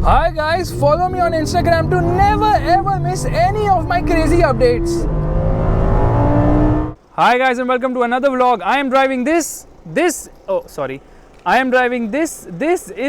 Hi guys, follow me on Instagram to never ever miss any of my crazy updates. Hi guys and welcome to another vlog. I am driving this is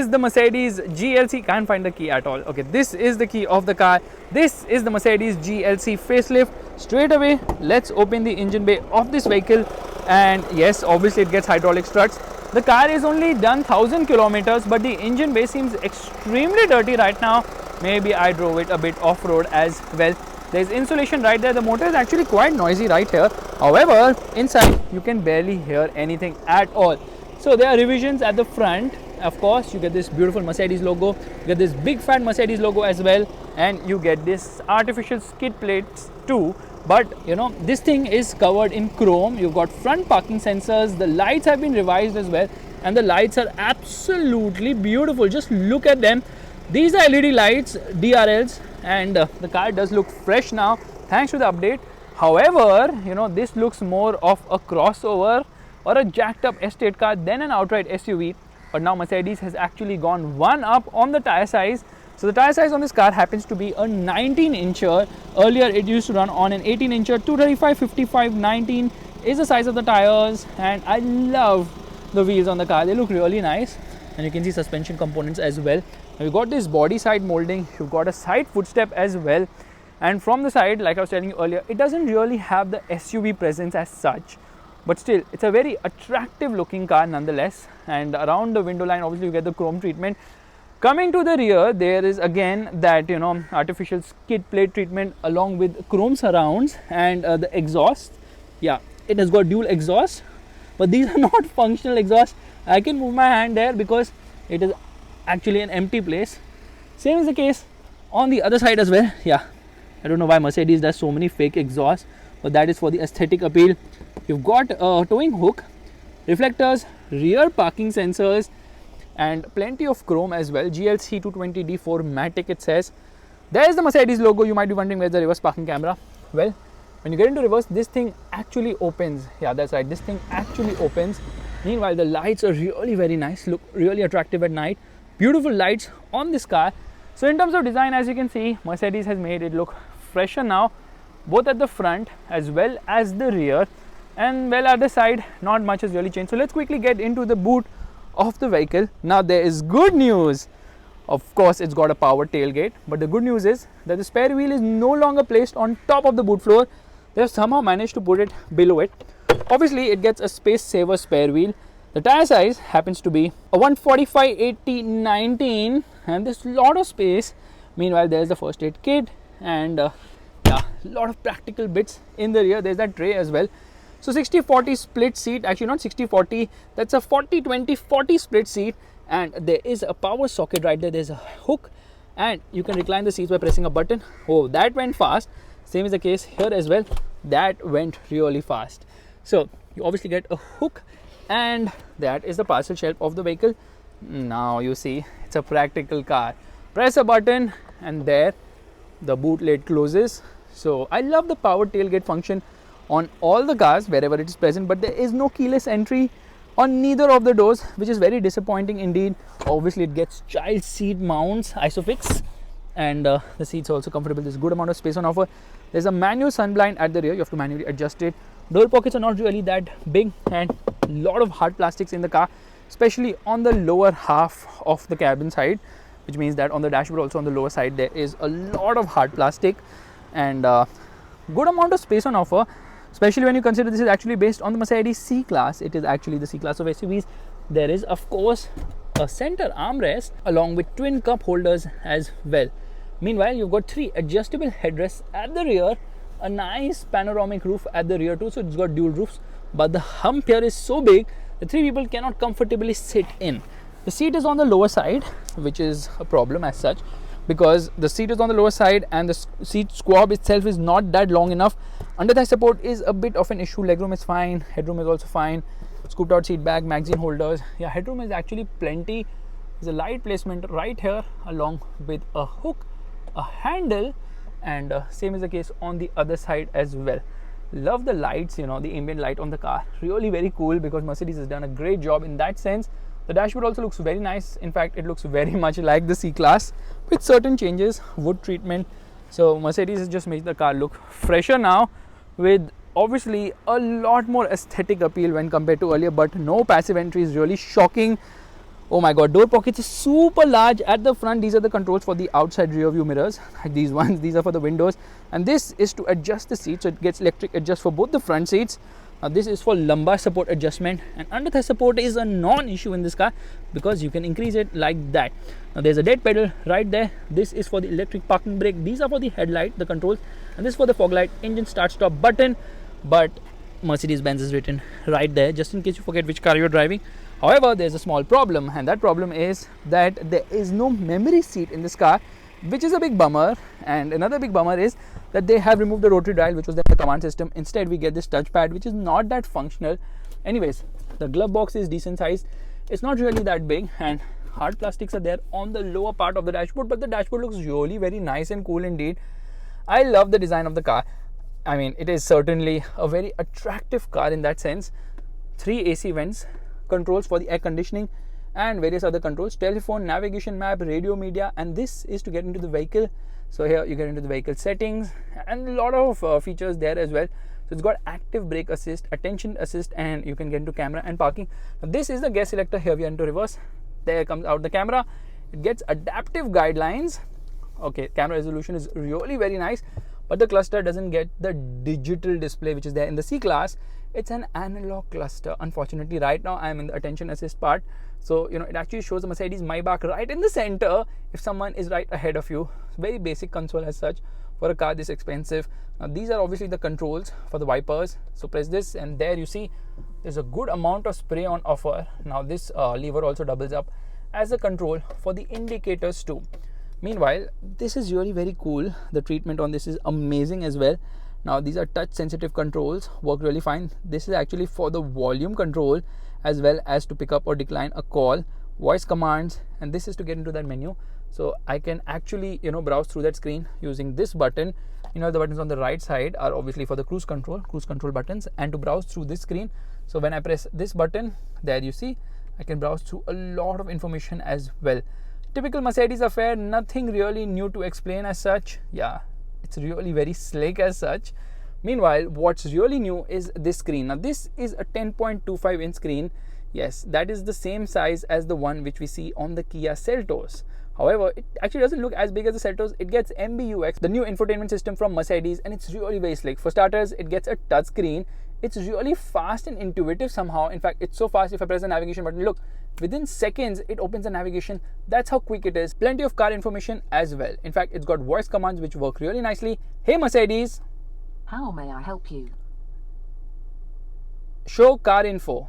the Mercedes GLC. Can't find the key at all. Okay, this is the key of the car. This is the Mercedes GLC facelift. Straight away, let's open the engine bay of this vehicle. And yes, obviously it gets hydraulic struts. The car is only done 1000 kilometers, but the engine bay seems extremely dirty right now. Maybe I drove it a bit off-road as well. There's insulation right there. The motor is actually quite noisy right here. However, inside you can barely hear anything at all. So there are revisions at the front. Of course, you get this beautiful Mercedes logo. You get this big fat Mercedes logo as well, and you get this artificial skid plates too. But you know, this thing is covered in chrome. You've got front parking sensors. The lights have been revised as well, and the lights are absolutely beautiful. Just look at them. These are LED lights, DRLs, and the car does look fresh now thanks to the update. However, you know, this looks more of a crossover or a jacked up estate car than an outright SUV. But now Mercedes has actually gone one up on the tire size. So the tire size on this car happens to be a 19-incher. Earlier it used to run on an 18-incher. 235, 55, 19 is the size of the tires, and I love the wheels on the car. They look really nice, and you can see suspension components as well. Now you've got this body side molding. You've got a side footstep as well, and from the side, like I was telling you earlier, it doesn't really have the SUV presence as such, but still it's a very attractive looking car nonetheless. And around the window line, obviously you get the chrome treatment. Coming to the rear, there is again that, you know, artificial skid plate treatment along with chrome surrounds, and the exhaust. Yeah, it has got dual exhaust, but these are not functional exhaust. I can move my hand there because it is actually an empty place. Same is the case on the other side as well. Yeah, I don't know why Mercedes does so many fake exhausts, but that is for the aesthetic appeal. You've got a towing hook, reflectors, rear parking sensors, and plenty of chrome as well. GLC 220D4 Matic, it says. There's the Mercedes logo. You might be wondering where's the reverse parking camera. Well, when you get into reverse, this thing actually opens. Yeah, that's right, this thing actually opens. Meanwhile, the lights are really very nice, look really attractive at night. Beautiful lights on this car. So in terms of design, as you can see, Mercedes has made it look fresher now, both at the front as well as the rear. And well, at the side, not much has really changed. So let's quickly get into the boot of the vehicle. Now there is good news. Of course, it's got a power tailgate, but the good news is that the spare wheel is no longer placed on top of the boot floor. They have somehow managed to put it below it. Obviously, it gets a space saver spare wheel. The tire size happens to be a 145, 80, 19, and there's a lot of space. Meanwhile, there's the first aid kit, and yeah, a lot of practical bits in the rear. There's that tray as well. So 60-40 split seat, actually not 60-40, that's a 40-20-40 split seat, and there is a power socket right there. There's a hook, and you can recline the seats by pressing a button. Oh, that went fast. Same is the case here as well. That went really fast. So you obviously get a hook, and that is the parcel shelf of the vehicle. Now you see, it's a practical car. Press a button, and there the boot lid closes. So I love the power tailgate function on all the cars wherever it is present, but there is no keyless entry on neither of the doors, which is very disappointing indeed. Obviously it gets child seat mounts, Isofix, and the seats are also comfortable. There's a good amount of space on offer. There's a manual sunblind at the rear. You have to manually adjust it. Door pockets are not really that big, and a lot of hard plastics in the car, especially on the lower half of the cabin side, which means that on the dashboard also on the lower side there is a lot of hard plastic, and good amount of space on offer, especially when you consider this is actually based on the Mercedes C-Class. It is actually the C-Class of SUVs. There is of course a center armrest along with twin cup holders as well. Meanwhile, you've got 3 adjustable headrests at the rear, a nice panoramic roof at the rear too, so it's got dual roofs, but the hump here is so big that 3 people cannot comfortably sit in. The seat is on the lower side, which is a problem as such, because the seat is on the lower side and the seat squab itself is not that long enough. Under thigh support is a bit of an issue. Legroom is fine, headroom is also fine. Scooped out seat back, magazine holders. Yeah, headroom is actually plenty. There's a light placement right here along with a hook, a handle, and same is the case on the other side as well. Love the lights, you know, the ambient light on the car. Really very cool, because Mercedes has done a great job in that sense. The dashboard also looks very nice. In fact, it looks very much like the C-Class, with certain changes, wood treatment. So Mercedes has just made the car look fresher now, with obviously a lot more aesthetic appeal when compared to earlier, but no passive entry is really shocking. Oh my god, door pockets is super large at the front. These are the controls for the outside rear view mirrors, like these ones. These are for the windows, and this is to adjust the seat, so it gets electric adjust for both the front seats. Now this is for lumbar support adjustment, and under thigh support is a non-issue in this car because you can increase it like that. Now there's a dead pedal right there. This is for the electric parking brake. These are for the headlight, the controls, and this is for the fog light. Engine start stop button, but Mercedes-Benz is written right there just in case you forget which car you're driving. However, there's a small problem, and that problem is that there is no memory seat in this car, which is a big bummer. And another big bummer is that they have removed the rotary dial, which was there in the command system. Instead, we get this touchpad, which is not that functional. Anyways, the glove box is decent size. It's not really that big, and hard plastics are there on the lower part of the dashboard, but the dashboard looks really very nice and cool indeed. I love the design of the car. I mean, it is certainly a very attractive car in that sense. 3 AC vents, controls for the air conditioning and various other controls, telephone, navigation, map, radio, media, and this is to get into the vehicle. So here you get into the vehicle settings and a lot of features there as well. So it's got active brake assist, attention assist, and you can get into camera and parking. Now this is the gear selector. Here we are into reverse. There comes out the camera. It gets adaptive guidelines. Okay, camera resolution is really very nice, but the cluster doesn't get the digital display which is there in the C-Class. It's an analog cluster. Unfortunately, right now I am in the attention assist part. So, it actually shows the Mercedes Maybach right in the center if someone is right ahead of you. It's very basic console as such for a car this expensive. Now, these are obviously the controls for the wipers. So, press this and there you see there's a good amount of spray on offer. Now, this lever also doubles up as a control for the indicators too. Meanwhile, this is really very cool. The treatment on this is amazing as well. Now these are touch sensitive controls, work really fine. This is actually for the volume control as well as to pick up or decline a call, voice commands, and this is to get into that menu. So I can actually browse through that screen using this button. The buttons on the right side are obviously for the cruise control buttons, and to browse through this screen. So when I press this button, there you see I can browse through a lot of information as well. Typical Mercedes affair, nothing really new to explain as such. Yeah, it's really very slick as such. Meanwhile, what's really new is this screen. Now this is a 10.25 inch screen. Yes, that is the same size as the one which we see on the Kia Seltos. However, it actually doesn't look as big as the Seltos. It gets MBUX, the new infotainment system from Mercedes, and it's really very slick. For starters, it gets a touch screen. It's really fast and intuitive somehow. In fact, it's so fast, if I press the navigation button, look, within seconds it opens the navigation. That's how quick it is. Plenty of car information as well. In fact, it's got voice commands which work really nicely. Hey Mercedes, how may I help you? Show car info.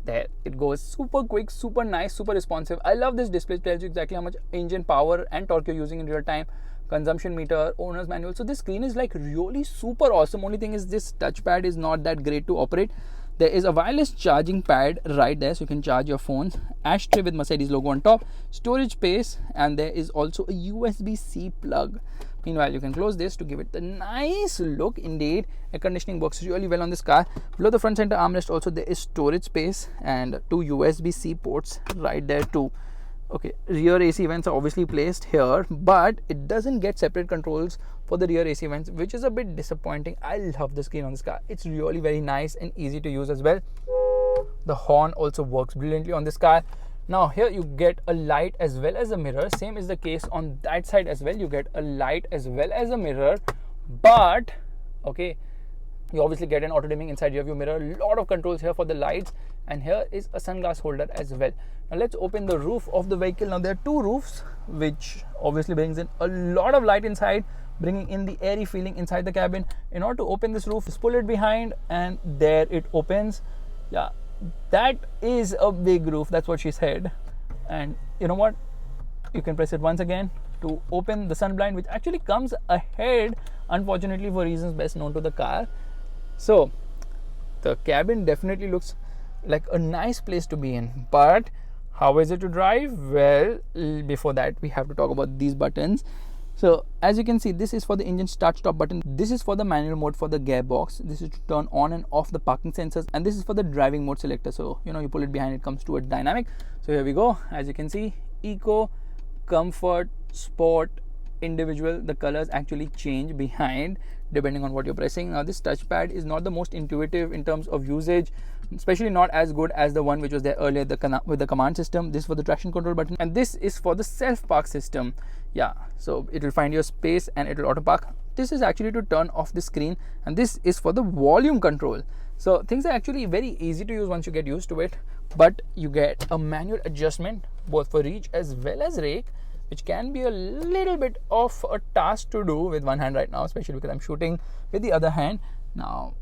There it goes. Super quick, super nice, super responsive. I love this display. It tells you exactly how much engine power and torque you're using in real time, consumption meter, owner's manual. So this screen is like really super awesome. Only thing is this touchpad is not that great to operate. There is a wireless charging pad right there, so you can charge your phones. Ashtray with Mercedes logo on top, storage space, and there is also a USB-C plug. Meanwhile, you can close this to give it the nice look. Indeed, air conditioning works really well on this car. Below the front center armrest also there is storage space and 2 USB-C ports right there too. Okay, rear AC vents are obviously placed here, but it doesn't get separate controls for the rear AC vents, which is a bit disappointing. I love the screen on this car. It's really very nice and easy to use as well. The horn also works brilliantly on this car. Now here you get a light as well as a mirror. Same is the case on that side as well. You get a light as well as a mirror, but okay, you obviously get an auto dimming inside rear view mirror. A lot of controls here for the lights, and here is a sunglass holder as well. Now let's open the roof of the vehicle. Now there are 2 roofs, which obviously brings in a lot of light inside, bringing in the airy feeling inside the cabin. In order to open this roof, just pull it behind and there it opens. Yeah, that is a big roof. That's what she said. And you know what? You can press it once again to open the sun blind, which actually comes ahead, unfortunately for reasons best known to the car. So the cabin definitely looks like a nice place to be in, but how is it to drive? Well, before that we have to talk about these buttons. So as you can see, this is for the engine start stop button. This is for the manual mode for the gearbox. This is to turn on and off the parking sensors, and this is for the driving mode selector. So you pull it behind, it comes to a dynamic. So here we go. As you can see, eco, comfort, sport, individual. The colors actually change behind depending on what you're pressing. Now this touchpad is not the most intuitive in terms of usage, especially not as good as the one which was there earlier with the command system. This is for the traction control button, and this is for the self park system. Yeah, so it will find your space and it will auto park. This is actually to turn off the screen, and this is for the volume control. So things are actually very easy to use once you get used to it. But you get a manual adjustment both for reach as well as rake, which can be a little bit of a task to do with one hand right now, especially because I'm shooting with the other hand. Now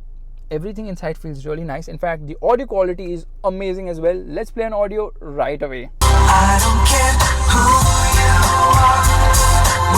everything inside feels really nice. In fact, the audio quality is amazing as well. Let's play an audio right away. I don't care who you are,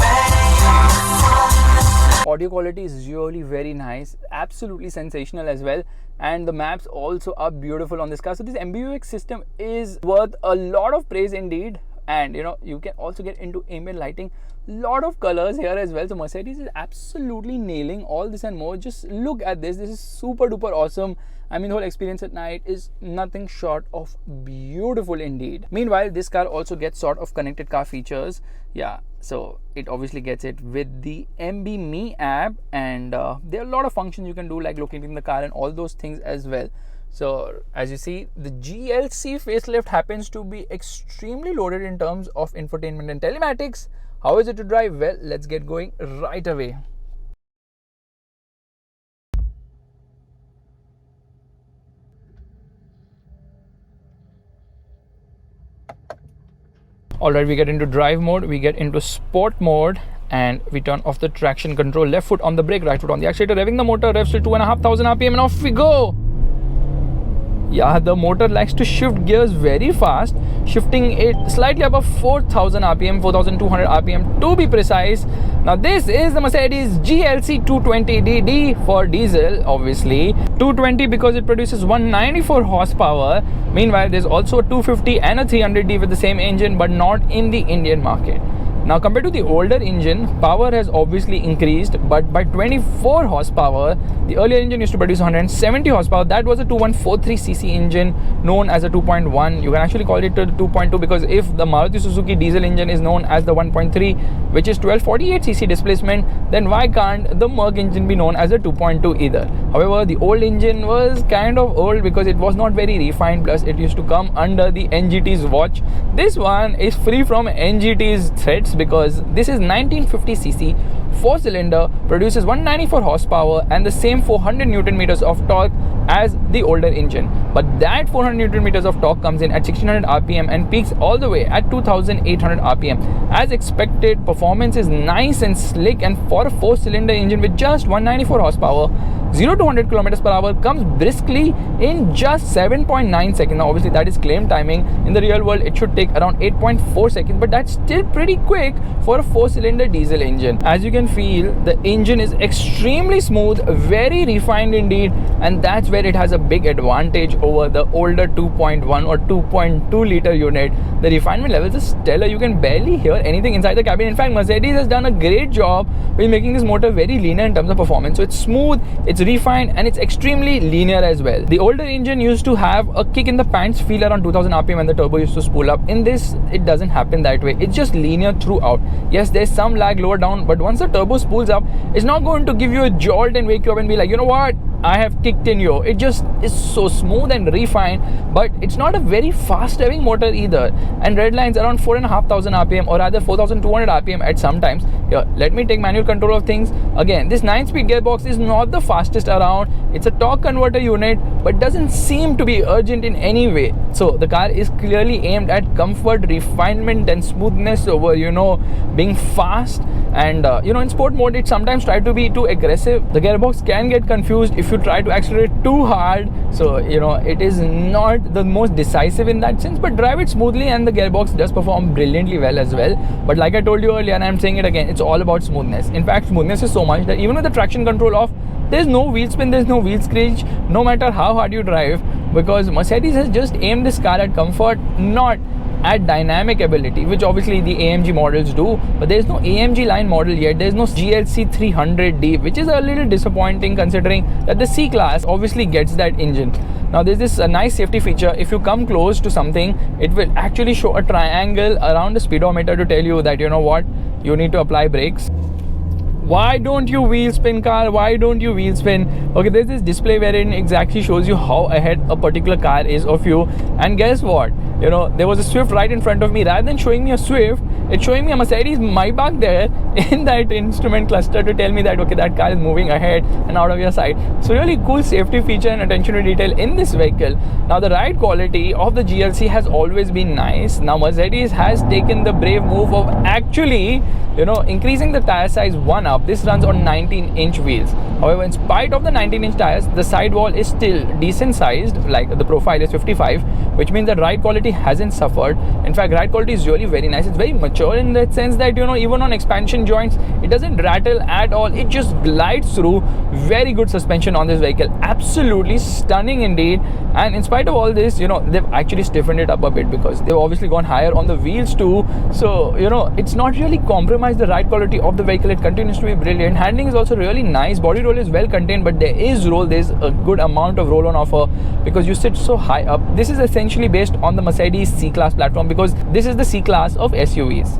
where you're from. Audio quality is really very nice, absolutely sensational as well, and the maps also are beautiful on this car. So this MBUX system is worth a lot of praise indeed. And you can also get into ambient lighting, lot of colors here as well. So Mercedes is absolutely nailing all this and more. Just look at this. This is super duper awesome. I mean, the whole experience at night is nothing short of beautiful indeed. Meanwhile, this car also gets sort of connected car features. Yeah, so it obviously gets it with the MB.me app, and there are a lot of functions you can do, like locating the car and all those things as well. So as you see, the GLC facelift happens to be extremely loaded in terms of infotainment and telematics. How is it to drive? Well, let's get going right away. Alright, we get into drive mode, we get into sport mode, and we turn off the traction control. Left foot on the brake, right foot on the accelerator, revving the motor, revs to 2,500 RPM, and off we go. Yeah, the motor likes to shift gears very fast, shifting it slightly above 4,000 RPM, 4,200 RPM to be precise. Now this is the Mercedes GLC 220DD for diesel, obviously. 220 because it produces 194 horsepower. Meanwhile, there's also a 250 and a 300D with the same engine, but not in the Indian market. Now compared to the older engine, power has obviously increased, but by 24 horsepower. The earlier engine used to produce 170 horsepower. That was a 2143cc engine known as a 2.1. You can actually call it a 2.2 because if the Maruti Suzuki diesel engine is known as the 1.3, which is 1248cc displacement, then why can't the Merc engine be known as a 2.2 either? However, the old engine was kind of old because it was not very refined, plus it used to come under the NGT's watch. This one is free from NGT's threats because this is 1950cc, 4-cylinder, produces 194 horsepower and the same 400 Newton meters of torque as the older engine. But that 400 Newton meters of torque comes in at 1600 RPM and peaks all the way at 2800 RPM. As expected, performance is nice and slick, and for a 4-cylinder engine with just 194 horsepower, 0 to 100 kilometers per hour comes briskly in just 7.9 seconds. Now obviously that is claim timing. In the real world it should take around 8.4 seconds, but that's still pretty quick for a 4-cylinder diesel engine. As you can feel, the engine is extremely smooth, very refined indeed, and that's where it has a big advantage over the older 2.1 or 2.2 liter unit. The refinement levels is stellar. You can barely hear anything inside the cabin. In fact, Mercedes has done a great job with making this motor very linear in terms of performance. So it's smooth, it's refined, and it's extremely linear as well. The older engine used to have a kick in the pants feel around 2000 RPM when the turbo used to spool up. In this, it doesn't happen that way. It's just linear throughout. Yes, there's some lag lower down, but once the turbo spools up, it's not going to give you a jolt and wake you up and be like, you know what, I have kicked in yo. It just is so smooth and refined, but it's not a very fast revving motor either. And red lines around 4,500 RPM or rather 4,200 RPM at some times. Here, let me take manual control of things. Again, this 9-speed gearbox is not the fastest around. It's a torque converter unit, but doesn't seem to be urgent in any way. So the car is clearly aimed at comfort, refinement, and smoothness over, being fast. And in sport mode, it sometimes tries to be too aggressive. The gearbox can get confused if you try to accelerate too hard. So it is not the most decisive in that sense, but drive it smoothly and the gearbox does perform brilliantly well as well. But like I told you earlier, and I'm saying it again, it's all about smoothness. In fact, smoothness is so much that even with the traction control off, there's no wheel spin, there's no wheel screech, no matter how hard you drive, because Mercedes has just aimed this car at comfort, not add dynamic ability, which obviously the AMG models do, but there's no AMG line model yet. There's no GLC 300D, which is a little disappointing considering that the C-Class obviously gets that engine. Now there's this nice safety feature. If you come close to something, it will actually show a triangle around the speedometer to tell you that, you know what, you need to apply brakes. Why don't you wheel spin, car? Why don't you wheel spin? Okay, there's this display wherein it exactly shows you how ahead a particular car is of you. And guess what? You know, there was a Swift right in front of me. Rather than showing me a Swift, it's showing me a Mercedes Maybach there in that instrument cluster to tell me that, okay, that car is moving ahead and out of your sight. So really cool safety feature and attention to detail in this vehicle. Now the ride quality of the GLC has always been nice. Now Mercedes has taken the brave move of actually, you know, increasing the tire size one up. This runs on 19-inch wheels. However, in spite of the 19-inch tires, the sidewall is still decent sized, like the profile is 55, which means that ride quality hasn't suffered. In fact, ride quality is really very nice. It's very mature in that sense that, you know, even on expansion joints, it doesn't rattle at all. It just glides through. Very good suspension on this vehicle. Absolutely stunning indeed. And in spite of all this, you know, they've actually stiffened it up a bit because they've obviously gone higher on the wheels too. So, you know, it's not really compromised the ride quality of the vehicle. It continues to be brilliant. Handling is also really nice. Body roll is well contained, but there is roll. There's a good amount of roll on offer because you sit so high up. This is essentially based on the Mercedes C-Class platform because this is the C-Class of SUVs.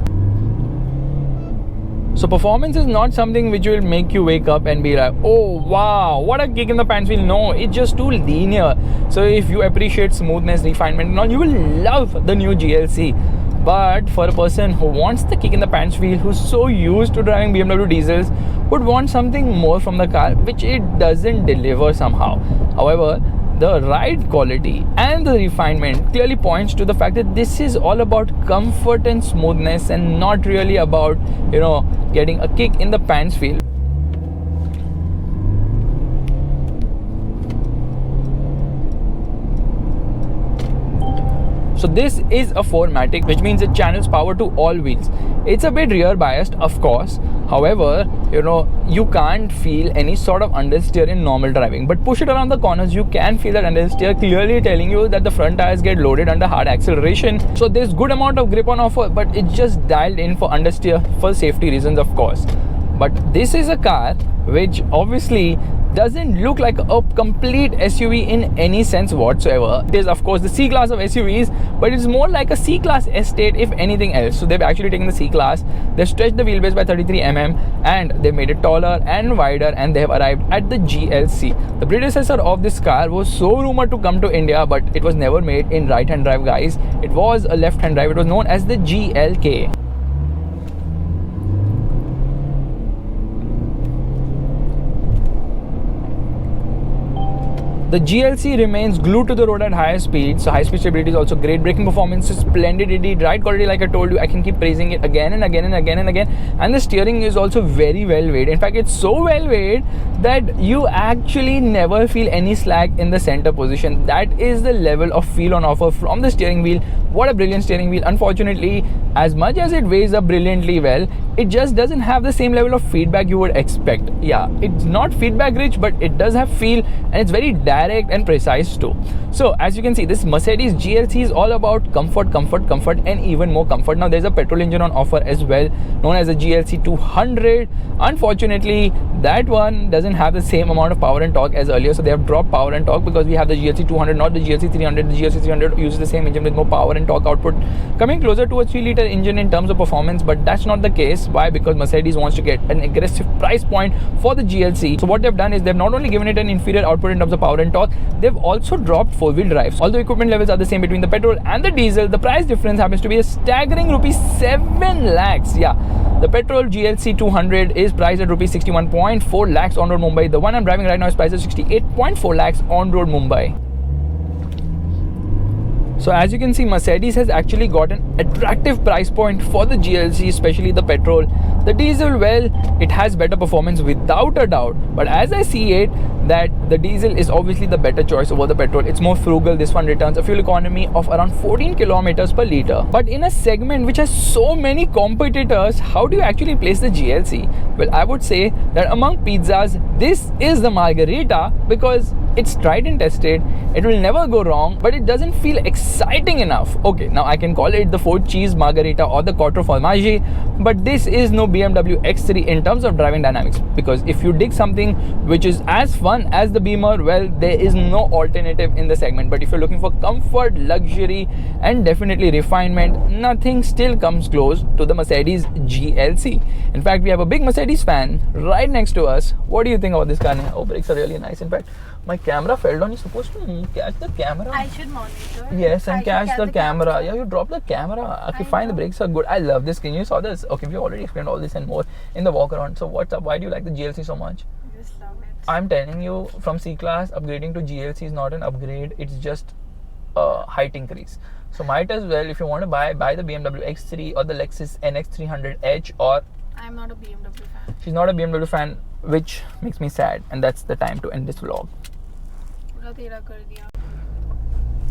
So performance is not something which will make you wake up and be like, oh wow, what a kick in the pants feel. No, it's just too linear. So if you appreciate smoothness, refinement and all, you will love the new GLC. But for a person who wants the kick in the pants feel, who's so used to driving BMW diesels, would want something more from the car, which it doesn't deliver somehow. However, the ride quality and the refinement clearly points to the fact that this is all about comfort and smoothness and not really about, you know, getting a kick in the pants feel. So this is a 4MATIC, which means it channels power to all wheels. It's a bit rear biased, of course. However, you know, you can't feel any sort of understeer in normal driving. But push it around the corners, you can feel that understeer, clearly telling you that the front tires get loaded under hard acceleration. So there's good amount of grip on offer, but it's just dialed in for understeer for safety reasons, of course. But this is a car which obviously doesn't look like a complete SUV in any sense whatsoever. It is of course the C-Class of SUVs, but it's more like a C-Class estate if anything else. So they've actually taken the C-Class, they've stretched the wheelbase by 33mm and they've made it taller and wider, and they have arrived at the GLC. The predecessor of this car was so rumored to come to India, but it was never made in right-hand drive, guys. It was a left-hand drive. It was known as the GLK. The GLC remains glued to the road at higher speeds, so high speed stability is also great. Braking performance is splendid indeed. Ride quality, like I told you, I can keep praising it again and again and again and again. And the steering is also very well weighed. In fact, it's so well weighed that you actually never feel any slack in the center position. That is the level of feel on offer from the steering wheel. What a brilliant steering wheel. Unfortunately, as much as it weighs up brilliantly well, it just doesn't have the same level of feedback you would expect. Yeah, it's not feedback rich, but it does have feel, and it's very direct and precise too. So as you can see, this Mercedes GLC is all about comfort, comfort, comfort, and even more comfort. Now there's a petrol engine on offer as well, known as the GLC 200. Unfortunately, that one doesn't have the same amount of power and torque as earlier, so they have dropped power and torque because we have the GLC 200, not the GLC 300. The GLC 300 uses the same engine with more power and torque output, coming closer to a 3-liter engine in terms of performance, but that's not the case. Why? Because Mercedes wants to get an aggressive price point for the GLC. So what they've done is they've not only given it an inferior output in terms of power and torque, they've also dropped four-wheel drives. Although equipment levels are the same between the petrol and the diesel, the price difference happens to be a staggering rupees 7 lakhs. Yeah, the petrol GLC 200 is priced at rupees 61.4 lakhs on road Mumbai. The one I'm driving right now is priced at 68.4 lakhs on road Mumbai. So as you can see, Mercedes has actually got an attractive price point for the GLC, especially the petrol. The diesel, well, it has better performance without a doubt, but as I see it, that the diesel is obviously the better choice over the petrol. It's more frugal. This one returns a fuel economy of around 14 kilometers per liter. But in a segment which has so many competitors, how do you actually place the GLC? Well, I would say that among pizzas, this is the margherita because it's tried and tested. It will never go wrong, but it doesn't feel exciting enough. Okay, now I can call it the 4 cheese margherita or the quattro formaggi, but this is no BMW X3 in terms of driving dynamics, because if you dig something which is as fun as the Beamer, well, there is no alternative in the segment. But if you're looking for comfort, luxury and definitely refinement, nothing still comes close to the Mercedes GLC. In fact, we have a big Mercedes fan right next to us. What do you think about this car? Oh, brakes are really nice. In fact, my camera fell down. You're supposed to catch the camera. I should monitor. Yes, and I should catch the camera. Yeah, you dropped the camera. Okay, fine. The brakes are good. I love this skin. You saw this. Okay, we already explained all this and more in the walk around. So what's up? Why do you like the GLC so much? I just love it. I'm telling you, from C-Class, upgrading to GLC is not an upgrade. It's just a height increase. So might as well, if you want to buy the BMW X3 or the Lexus NX300H, or I'm not a BMW fan. she's not a BMW fan, which makes me sad. And that's the time to end this vlog. पूरा तेरा कर दिया.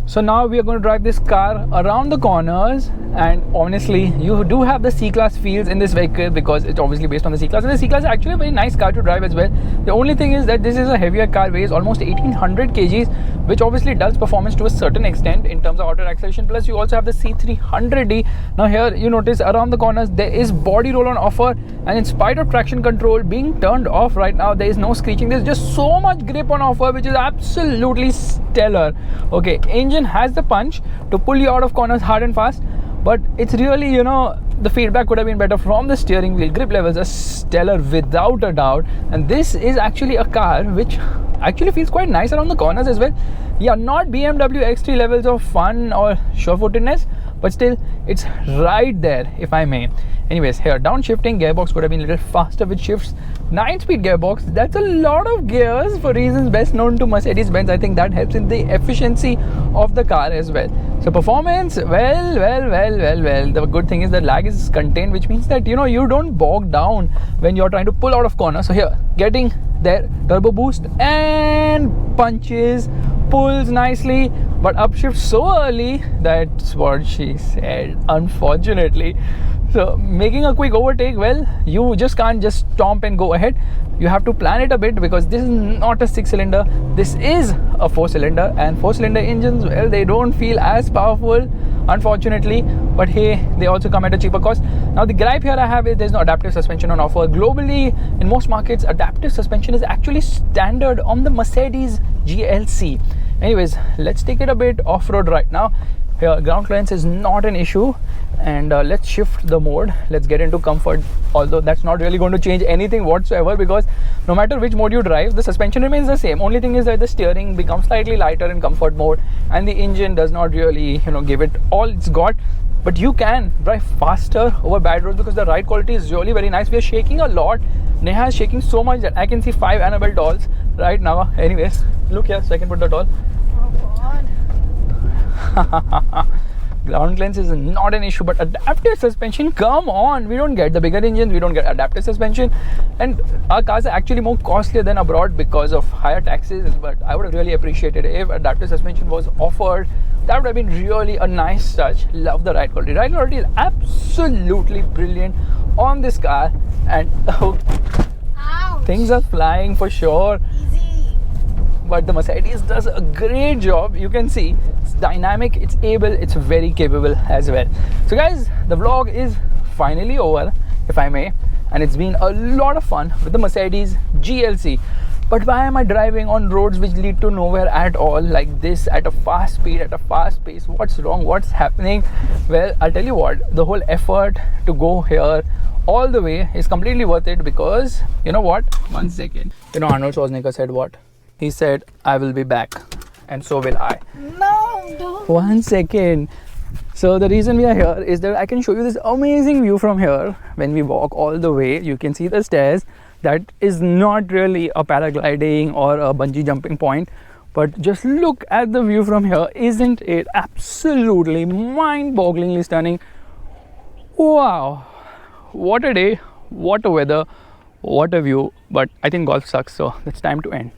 So now we are going to drive this car around the corners, and honestly you do have the C-Class feels in this vehicle because it's obviously based on the C-Class, and the C-Class is actually a very nice car to drive as well. The only thing is that this is a heavier car, weighs almost 1800 kgs, which obviously does performance to a certain extent in terms of outer acceleration. Plus you also have the C300D. Now here you notice around the corners there is body roll on offer, and in spite of traction control being turned off right now, there is no screeching. There's just so much grip on offer, which is absolutely stellar. Okay, engine has the punch to pull you out of corners hard and fast, but it's really, you know, the feedback could have been better from the steering wheel. Grip levels are stellar without a doubt, and this is actually a car which actually feels quite nice around the corners as well. Yeah, not BMW X3 levels of fun or sure-footedness, but still it's right there, if I may. Anyways, here downshifting gearbox could have been a little faster with shifts. 9-speed gearbox, that's a lot of gears for reasons best known to Mercedes-Benz. I think that helps in the efficiency of the car as well. So performance, well, the good thing is that lag is contained, which means that, you know, you don't bog down when you're trying to pull out of corners. So here, getting there, turbo boost and punches, pulls nicely, but upshift so early. That's what she said, unfortunately. So making a quick overtake, well, you just can't just stomp and go ahead. You have to plan it a bit because this is not a 6-cylinder. This is a 4-cylinder, and 4-cylinder engines, well, they don't feel as powerful, unfortunately, but hey, they also come at a cheaper cost. Now the gripe here I have is there's no adaptive suspension on offer. Globally, in most markets, adaptive suspension is actually standard on the Mercedes GLC. Anyways, let's take it a bit off-road right now. Here, ground clearance is not an issue, and let's shift the mode. Let's get into comfort, although that's not really going to change anything whatsoever, because no matter which mode you drive, the suspension remains the same. Only thing is that the steering becomes slightly lighter in comfort mode, and the engine does not really, you know, give it all it's got. But you can drive faster over bad roads because the ride quality is really very nice. We are shaking a lot. Neha is shaking so much that I can see 5 Annabelle dolls right now. Anyways, look here, so I can put the doll. Oh God. Ground clearance is not an issue, but adaptive suspension, come on. We don't get the bigger engines, we don't get adaptive suspension, and our cars are actually more costlier than abroad because of higher taxes. But I would have really appreciated if adaptive suspension was offered. That would have been really a nice touch. Love the ride quality. Ride quality is absolutely brilliant on this car, and Ouch. things are flying for sure. Easy. But the Mercedes does a great job. You can see it's dynamic, it's able, it's very capable as well. So guys, the vlog is finally over, if I may, and it's been a lot of fun with the Mercedes GLC. But why am I driving on roads which lead to nowhere at all, like this, at a fast speed, at a fast pace? What's wrong? What's happening? Well, I'll tell you what, the whole effort to go here all the way is completely worth it, because you know what? 1 second. You know, Arnold Schwarzenegger said what? He said, I will be back, and so will I. No, don't. 1 second. So the reason we are here is that I can show you this amazing view from here. When we walk all the way, you can see the stairs. That is not really a paragliding or a bungee jumping point, but just look at the view from here. Isn't it absolutely mind-bogglingly stunning? Wow, what a day, what a weather, what a view. But I think golf sucks, so it's time to end.